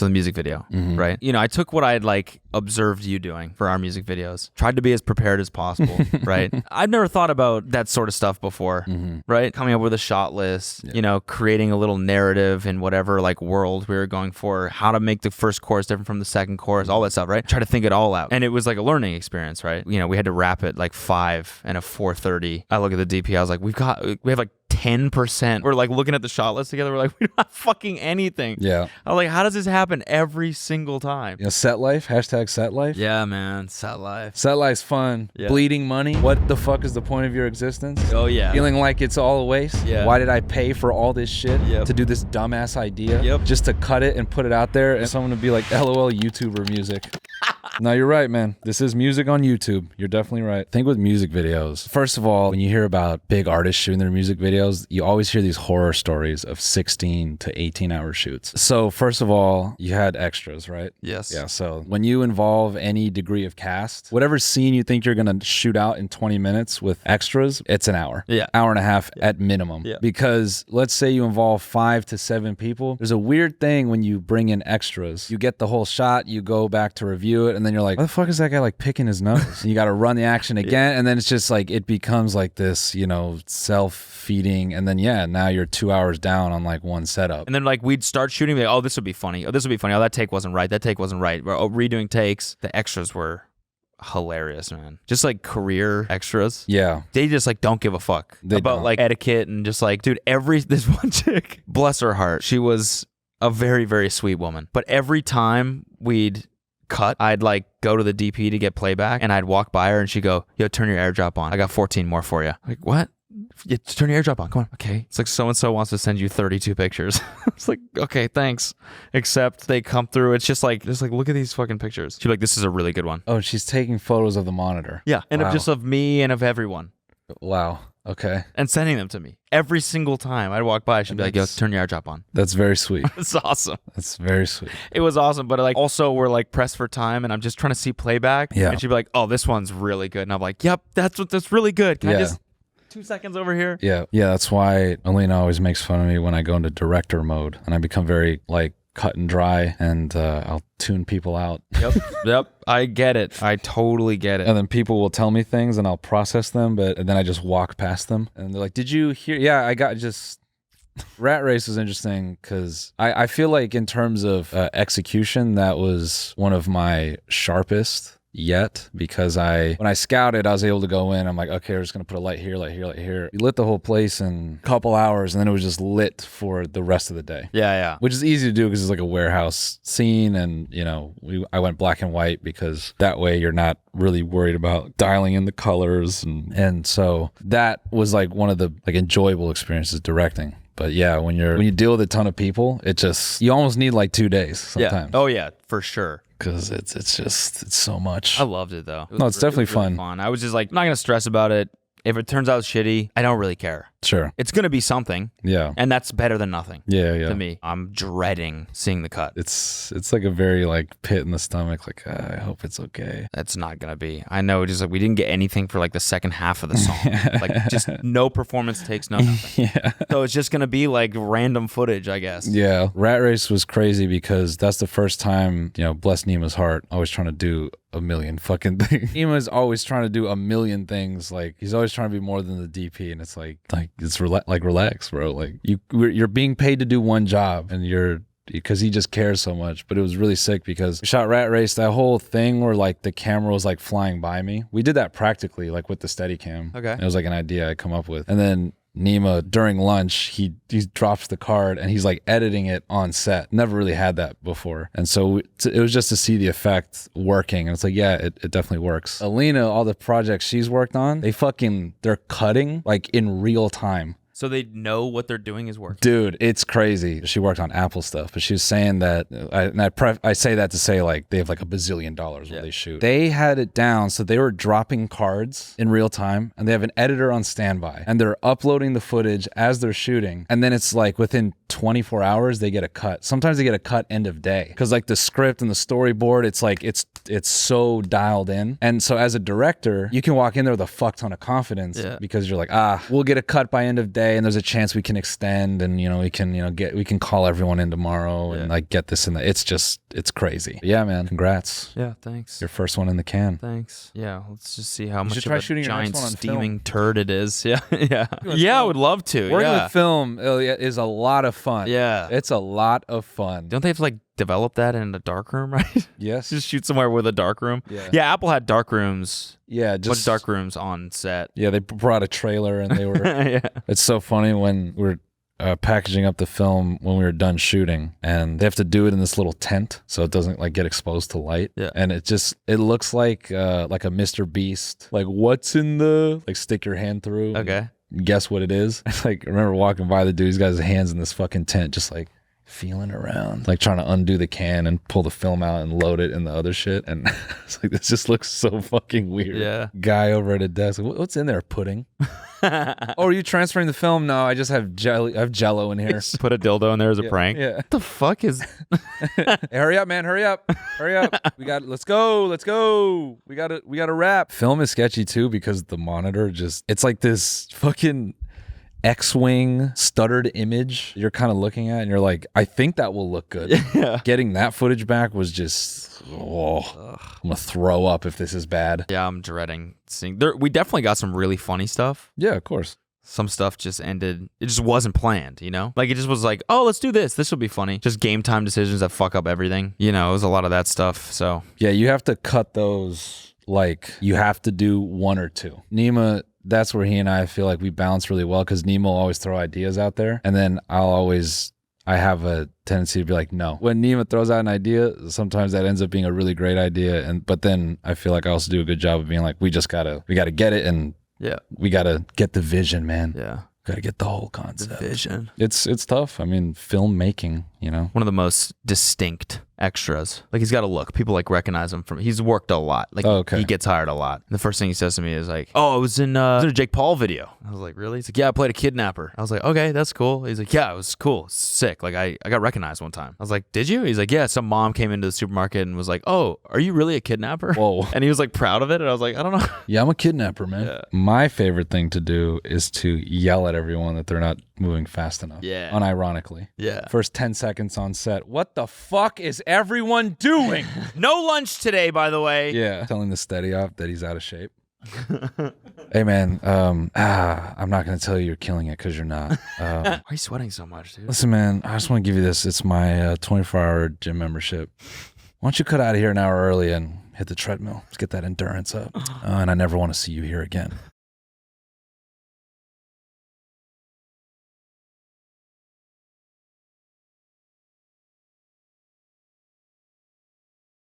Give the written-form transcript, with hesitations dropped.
the music video, right? You know, I took what I had like observed you doing for our music videos, tried to be as prepared as possible, right? I've never thought about that sort of stuff before, right? Coming up with a shot list, you know, creating a little narrative in whatever like world we were going for, how to make the first chorus different from the second chorus, all that stuff, right? Try to think it all out. And it was like a learning experience, right? You know, we had to wrap it like 5 and a 4:30. I look at the DP, I was like, we have like 10%. We're like looking at the shot list together. We're like, we don't have fucking anything. Yeah. I was like, how does this happen every single time? You know, set life, hashtag set life. Yeah, man. Set life. Set life's fun. Yeah. Bleeding money. What the fuck is the point of your existence? Oh, yeah. Feeling like it's all a waste? Yeah. Why did I pay for all this shit Yep. to do this dumbass idea? Yep. Just to cut it and put it out there and someone would be like, LOL YouTuber music. No, you're right, man. This is music on YouTube. You're definitely right. Think with music videos. First of all, when you hear about big artists shooting their music videos, you always hear these horror stories of 16 to 18 hour shoots. So first of all, you had extras, right? Yes. Yeah. So when you involve any degree of cast, whatever scene you think you're going to shoot out in 20 minutes with extras, it's an hour. Yeah. Hour and a half at minimum. Yeah. Because let's say you involve 5 to 7 people. There's a weird thing when you bring in extras. You get the whole shot, you go back to review it, and then you're like, what the fuck is that guy like picking his nose? And you got to run the action again. And then it's just like, it becomes like this, you know, self-feeding. And then, yeah, now you're 2 hours down on like one setup. And then like we'd start shooting, like, oh, this would be funny. Oh, this would be funny. Oh, that take wasn't right. That take wasn't right. We're redoing takes. The extras were hilarious, man. Just like career extras. Yeah. They just like don't give a fuck about like etiquette and just like, dude, this one chick, bless her heart, she was a very, very sweet woman. But every time we'd cut, I'd like go to the DP to get playback and I'd walk by her and she'd go, yo, turn your airdrop on. I got 14 more for you. Like, what? Yeah, turn your airdrop on. Come on. Okay. It's like so-and-so wants to send you 32 pictures. It's like, okay, thanks. Except they come through. It's just like, look at these fucking pictures. She'd be like, this is a really good one. Oh, she's taking photos of the monitor. Yeah. And of me and of everyone. Wow. Okay. And sending them to me. Every single time I'd walk by, she'd be like, yo, turn your airdrop on. That's very sweet. It's awesome. That's very sweet. It was awesome. But like also we're like pressed for time and I'm just trying to see playback. Yeah. And she'd be like, oh, this one's really good. And I'm like, yep, that's really good. Can I just 2 seconds over here? Yeah. Yeah. That's why Alina always makes fun of me when I go into director mode and I become very like cut and dry and I'll tune people out. Yep. I get it. I totally get it. And then people will tell me things and I'll process them, and then I just walk past them and they're like, did you hear? Yeah, I got just... Rat Race is interesting because I feel like in terms of execution, that was one of my sharpest yet, because when I scouted, I was able to go in. I'm like, okay, we're just gonna put a light here, light here, light here. We lit the whole place in a couple hours, and then it was just lit for the rest of the day. Yeah. Which is easy to do because it's like a warehouse scene, and you know, I went black and white because that way you're not really worried about dialing in the colors, and so that was like one of the like enjoyable experiences directing. But yeah, when you deal with a ton of people, you almost need like 2 days sometimes. Yeah. Oh yeah, for sure. Because it's so much. I loved it though. It's definitely really fun. I was just like, I'm not gonna stress about it. If it turns out shitty, I don't really care. Sure. It's going to be something. Yeah. And that's better than nothing. Yeah. To me. I'm dreading seeing the cut. It's like a very like pit in the stomach. Like, I hope it's okay. That's not going to be. I know, just like we didn't get anything for like the second half of the song. Like just no performance takes, no nothing. Yeah. So it's just going to be like random footage, I guess. Yeah. Rat Race was crazy because that's the first time, you know, bless Nima's heart, always trying to do a million fucking things. Nima's always trying to do a million things. Like he's always trying to be more than the DP, and it's like it's relax, bro. Like you're being paid to do one job, and because he just cares so much. But it was really sick because we shot Rat Race, that whole thing where like the camera was like flying by me. We did that practically, like with the Steadicam. Okay. It was like an idea I come up with, and then Nima during lunch he drops the card and he's like editing it on set. Never really had that before, and so it was just to see the effect working, and it's like, yeah, it definitely works. Alina, all the projects she's worked on, they're cutting like in real time. So they know what they're doing is working. Dude, it's crazy. She worked on Apple stuff, but she was saying that, I say that to say like they have like $1 bazillion where they shoot. They had it down, so they were dropping cards in real time, and they have an editor on standby, and they're uploading the footage as they're shooting, and then it's like within 24 hours they get a cut. Sometimes they get a cut end of day because like the script and the storyboard, it's like it's so dialed in, and so as a director, you can walk in there with a fuck ton of confidence because you're like, we'll get a cut by end of day. today, and there's a chance we can extend, and we can call everyone in tomorrow and like get this and that. It's crazy. Yeah, man. Congrats. Yeah, thanks. Your first one in the can. Thanks. Yeah, let's just see how much try of a shooting your next giant one on steaming film. turd it is. Yeah, yeah. I would love to. Working yeah. with film is a lot of fun. Yeah. It's a lot of fun. Don't they have to like develop that in a dark room, right? Yes. Just shoot somewhere with a dark room. Yeah. Yeah, Apple had dark rooms. Yeah, Bunch of dark rooms on set. Yeah, they brought a trailer and they were. Yeah. It's so funny when we're packaging up the film when we were done shooting, and they have to do it in this little tent so it doesn't like get exposed to light. Yeah. And it looks like a Mr. Beast. Like, what's in the stick your hand through. Okay. Guess what it is? Like, I remember walking by the dude. He's got his hands in this fucking tent, just like feeling around, like trying to undo the can and pull the film out and load it in the other shit. And it's like, this just looks so fucking weird. Yeah. Guy over at a desk. What's in there? Pudding? Oh, are you transferring the film? No, I just have jelly. I have Jello in here. Just put a dildo in there as a prank. Yeah. What the fuck is? Hey, hurry up, man! Hurry up! Hurry up! Let's go! We got to wrap. Film is sketchy too because the monitor it's like this fucking X-wing stuttered image you're kind of looking at, and you're like, I think that will look good. Yeah. Getting that footage back was just, I'm gonna throw up if this is bad. Yeah, I'm dreading seeing. We definitely got some really funny stuff. Yeah, of course. Some stuff just ended. It just wasn't planned, Like, it just was like, oh, let's do this. This will be funny. Just game time decisions that fuck up everything. It was a lot of that stuff. So yeah, you have to cut those. Like, you have to do one or two. Nima, that's where he and I feel like we balance really well, because Nima will always throw ideas out there, and then I have a tendency to be like, no. When Nima throws out an idea, sometimes that ends up being a really great idea, but then I feel like I also do a good job of being like, we gotta get it, and yeah, we gotta get the vision, man. Yeah. Gotta get the whole concept. The vision. It's tough. I mean, filmmaking, One of the most distinct extras. Like, he's got a look. People like recognize him he's worked a lot. Like, he gets hired a lot. And the first thing he says to me is like, oh, I was in a Jake Paul video. I was like, really? He's like, yeah, I played a kidnapper. I was like, okay, that's cool. He's like, yeah, it was cool. Sick. Like, I got recognized one time. I was like, did you? He's like, yeah, some mom came into the supermarket and was like, oh, are you really a kidnapper? Whoa. And he was like proud of it. And I was like, I don't know. Yeah, I'm a kidnapper, man. Yeah. My favorite thing to do is to yell at everyone that they're not moving fast enough. Yeah. Unironically. Yeah. First 10 seconds on set. What the fuck is everyone doing? No lunch today, by the way. Yeah. Telling the steady op that he's out of shape. Hey, man. I'm not going to tell you you're killing it, because you're not. Why are you sweating so much, dude? Listen, man, I just want to give you this. It's my 24-hour gym membership. Why don't you cut out of here an hour early and hit the treadmill? Let's get that endurance up. And I never want to see you here again.